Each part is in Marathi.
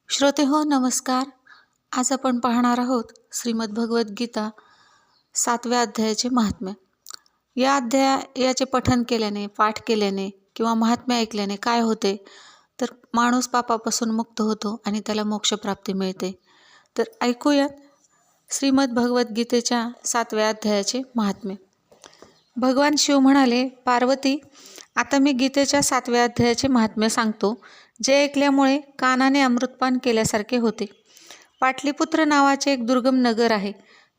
श्रोते हो नमस्कार. आज आपण पाहणार आहोत श्रीमद भगवद्गीता 7व्या अध्यायाचे महात्म्य. याचे पठन केल्याने, पाठ केल्याने किंवा महात्म्य ऐकल्याने काय होते, तर माणूस पापापासून मुक्त होतो आणि त्याला मोक्षप्राप्ती मिळते. तर ऐकूयात श्रीमद भगवद्गीतेच्या 7व्या अध्यायाचे महात्म्य. भगवान शिव म्हणाले, पार्वती, आता मी गीतेच्या 7व्या अध्यायाचे महात्म्य सांगतो, जे ऐकल्यामुळे कानाने अमृतपान केल्यासारखे होते. पाटलीपुत्र नावाचे एक दुर्गम नगर आहे.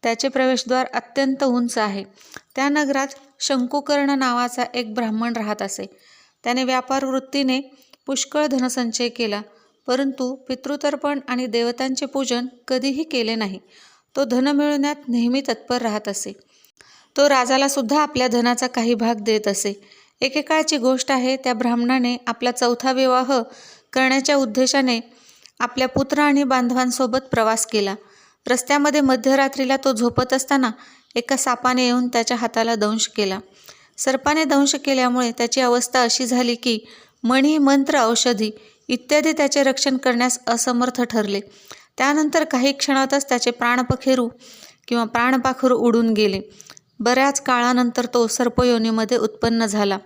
त्याचे प्रवेशद्वार अत्यंत उंच आहे. त्या नगरात शंकुकर्ण नावाचा एक ब्राह्मण राहत असे. त्याने व्यापार वृत्तीने पुष्कळ धनसंचय केला, परंतु पितृतर्पण आणि देवतांचे पूजन कधीही केले नाही. तो धन मिळवण्यात नेहमी तत्पर राहत असे. तो राजाला सुद्धा आपल्या धनाचा काही भाग देत असे. एकेकाळची गोष्ट आहे, त्या ब्राह्मणाने आपला 4था विवाह करण्याच्या उद्देशाने आपल्या पुत्र आणि बांधवांसोबत प्रवास केला. रस्त्यामध्ये मध्यरात्रीला तो झोपत असताना एका सापाने येऊन त्याच्या हाताला दंश केला. सर्पाने दंश केल्यामुळे त्याची अवस्था अशी झाली की मणी, मंत्र, औषधी इत्यादी त्याचे रक्षण करण्यास असमर्थ ठरले. त्यानंतर काही क्षणातच त्याचे प्राणपाखरू उडून गेले. बऱ्याच काळानंतर तो सर्पयोनीमध्ये उत्पन्न झाला.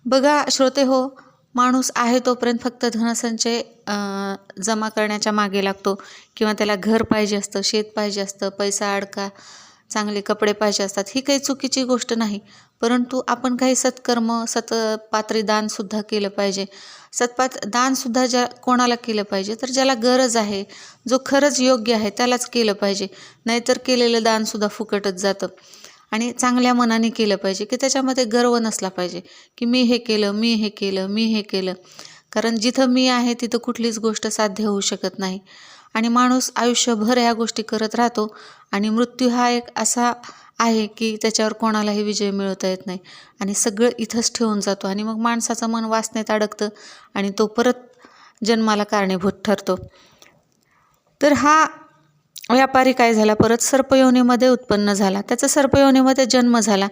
बघा श्रोते हो, माणूस आहे तोपर्यंत फक्त धनसंचय जमा करण्याच्या मागे लागतो, किंवा त्याला घर पाहिजे असतं, शेत पाहिजे असतं, पैसा अडका, चांगले कपडे पाहिजे असतात. ही काही चुकीची गोष्ट नाही, परंतु आपण काही सत्कर्म, सत्पात्री दानसुद्धा केलं पाहिजे. दानसुद्धा कोणाला केलं पाहिजे, तर ज्याला गरज आहे, जो खरंच योग्य आहे त्यालाच केलं पाहिजे. नाहीतर केलेलं दानसुद्धा फुकटच जातं. आणि चांगल्या मनाने केलं पाहिजे, की त्याच्यामध्ये गर्व नसला पाहिजे की मी हे केलं. कारण जिथं मी आहे तिथं कुठलीच गोष्ट साध्य होऊ शकत नाही. आणि माणूस आयुष्यभर ह्या गोष्टी करत राहतो आणि मृत्यू हा एक असा आहे की त्याच्यावर कोणालाही विजय मिळवता येत नाही आणि सगळं इथंच ठेवून जातो. आणि मग माणसाचं मन वासनेत अडकतं आणि तो परत जन्माला कारणीभूत ठरतो. तर हा व्यापारी काय झाला, परत सर्पयोनीमध्ये उत्पन्न झाला. त्याचा सर्पयोनीमध्ये जन्म झाला.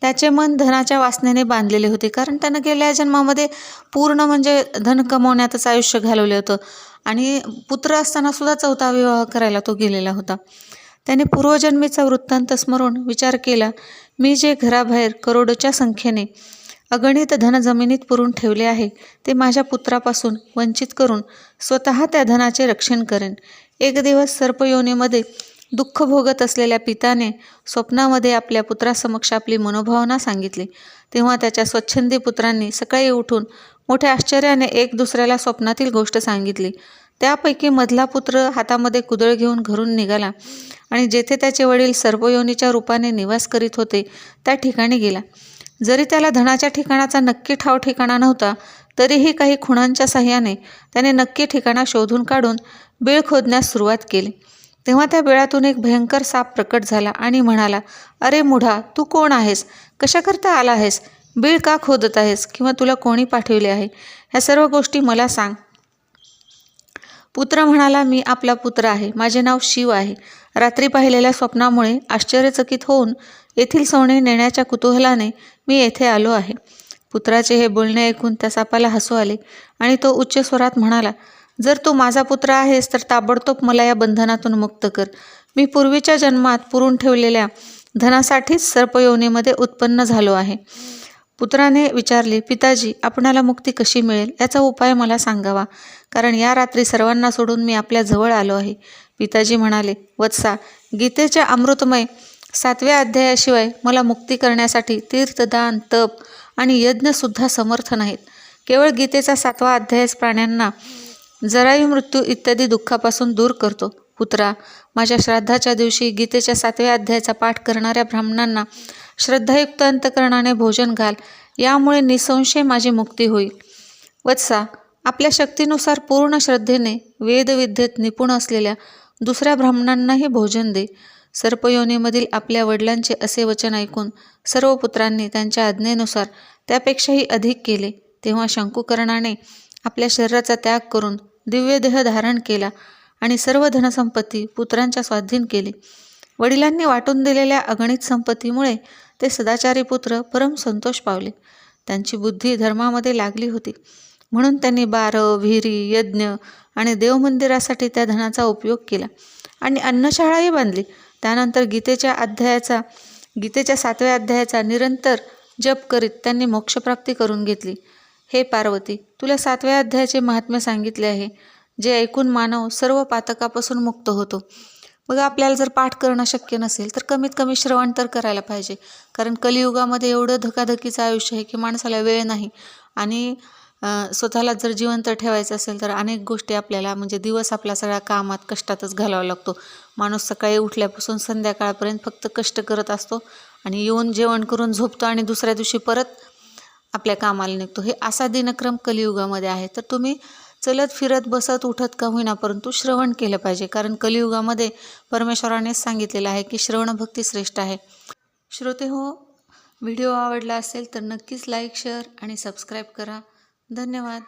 त्याचे मन धनाच्या वासनेने बांधलेले होते, कारण त्यानं गेल्या जन्मामध्ये पूर्ण म्हणजे धन कमवण्यातच आयुष्य घालवले होतं. आणि पुत्र असताना सुद्धा 4था विवाह करायला तो गेलेला होता. त्याने पूर्वजन्मीचा वृत्तांत स्मरून विचार केला, मी जे घराबाहेर करोडोच्या संख्येने अगणित धन जमिनीत पुरून ठेवले आहे, ते माझ्या पुत्रापासून वंचित करून स्वतः त्या धनाचे रक्षण करेन. एक दिवस सर्पयोनीमध्ये दुःख भोगत असलेल्या पित्याने स्वप्नामध्ये आपल्या पुत्रासमक्ष आपली मनोभावना सांगितली. तेव्हा त्याच्या स्वच्छंदी पुत्रांनी सकाळी उठून मोठ्या आश्चर्याने एक दुसऱ्याला स्वप्नातील गोष्ट सांगितली. त्यापैकी मधला पुत्र हातामध्ये कुदळ घेऊन घरून निघाला आणि जेथे त्याचे वडील सर्पयोनीच्या रूपाने निवास करीत होते त्या ठिकाणी गेला. जरी त्याला धनाच्या ठिकाणाचा नक्की ठाव ठिकाणा नव्हता, तरीही काही खुणांच्या साह्याने त्याने नक्की ठिकाणा शोधून काढून बिळ खोदण्यास सुरुवात केली. तेव्हा त्या बिळातून एक भयंकर साप प्रकट झाला आणि म्हणाला, अरे मुढा, तू कोण आहेस? कशा करता आला आहेस? बिळ का खोदत आहेस? किंवा तुला कोणी पाठविले आहे? ह्या सर्व गोष्टी मला सांग. पुत्र म्हणाला, मी आपला पुत्र आहे. माझे नाव शिव आहे. रात्री पाहिलेल्या स्वप्नामुळे आश्चर्यचकित होऊन येथील सोने नेण्याच्या कुतूहलाने मी येथे आलो आहे. पुत्राचे हे बोलणे ऐकून त्या सापाला हसू आले आणि तो उच्च स्वरात म्हणाला, जर तू माझा पुत्र आहेस तर ताबडतोब मला या बंधनातून मुक्त कर. मी पूर्वीच्या जन्मात पुरून ठेवलेल्या धनासाठीच सर्पयोनीमध्ये उत्पन्न झालो आहे. पुत्राने विचारले, पिताजी, आपणाला मुक्ती कशी मिळेल याचा उपाय मला सांगावा, कारण या रात्री सर्वांना सोडून मी आपल्या जवळ आलो आहे. पिताजी म्हणाले, वत्सा, गीतेच्या अमृतमय 7व्या अध्यायाशिवाय मला मुक्ती करण्यासाठी तीर्थदान, तप आणि यज्ञसुद्धा समर्थ नाहीत. केवळ गीतेचा 7वा अध्यायच प्राण्यांना जरायू, मृत्यू इत्यादी दुःखापासून दूर करतो. पुत्रा, माझ्या श्राद्धाच्या दिवशी गीतेच्या 7व्या अध्यायाचा पाठ करणाऱ्या ब्राह्मणांना श्रद्धायुक्त अंतकरणाने भोजन घाल. यामुळे निसंशय माझी मुक्ती होईल. वत्सा, आपल्या शक्तीनुसार पूर्ण श्रद्धेने वेदविद्येत निपुण असलेल्या दुसऱ्या ब्राह्मणांनाही भोजन दे. सर्पयोनीमधील आपल्या वडिलांचे असे वचन ऐकून सर्व पुत्रांनी त्यांच्या आज्ञेनुसार त्यापेक्षाही अधिक केले. तेव्हा शंकुकर्णाने आपल्या शरीराचा त्याग करून दिव्य देह धारण केला आणि सर्व धनसंपत्ती पुत्रांच्या स्वाधीन केली. वडिलांनी वाटून दिलेल्या अगणित संपत्तीमुळे ते सदाचारी पुत्र परम संतोष पावले. त्यांची बुद्धी धर्मामध्ये लागली होती. म्हणून त्यांनी बारव, विहिरी, यज्ञ आणि देवमंदिरासाठी त्या धनाचा उपयोग केला आणि अन्नशाळाही बांधली. त्यानंतर गीतेच्या 7व्या अध्यायाचा निरंतर जप करीत त्यांनी मोक्षप्राप्ती करून घेतली. हे पार्वती, तुला 7व्या अध्यायाचे महात्म्य सांगितले आहे, जे ऐकून मानव सर्व पातकापासून मुक्त होतो. बघा, आपल्याला जर पाठ करणं शक्य नसेल तर कमीत कमी श्रवण तर करायला पाहिजे. कारण कलियुगामध्ये एवढं धकाधकीचं आयुष्य आहे की माणसाला वेळ नाही आणि स्वतःला जर जिवंत ठेवायचं असेल तर अनेक गोष्टी आपल्याला म्हणजे दिवस आपला सगळ्या कामात कष्टातच घालावा लागतो. माणूस सकाळी उठल्यापासून संध्याकाळपर्यंत फक्त कष्ट करत असतो आणि येऊन जेवण करून झोपतो आणि दुसऱ्या दिवशी परत आपल्या कामाला निघतो. हे असा दिनक्रम कलियुगामध्ये आहे. तर तुम्ही चलत फिरत बसत उठत का होईना परंतु श्रवण केलं पाहिजे. कारण कलियुगामध्ये परमेश्वरानेच सांगितलेलं आहे की श्रवणभक्ती श्रेष्ठ आहे. श्रोते हो, व्हिडिओ आवडला असेल तर नक्कीच लाईक, शेअर आणि सबस्क्राईब करा. धन्यवाद.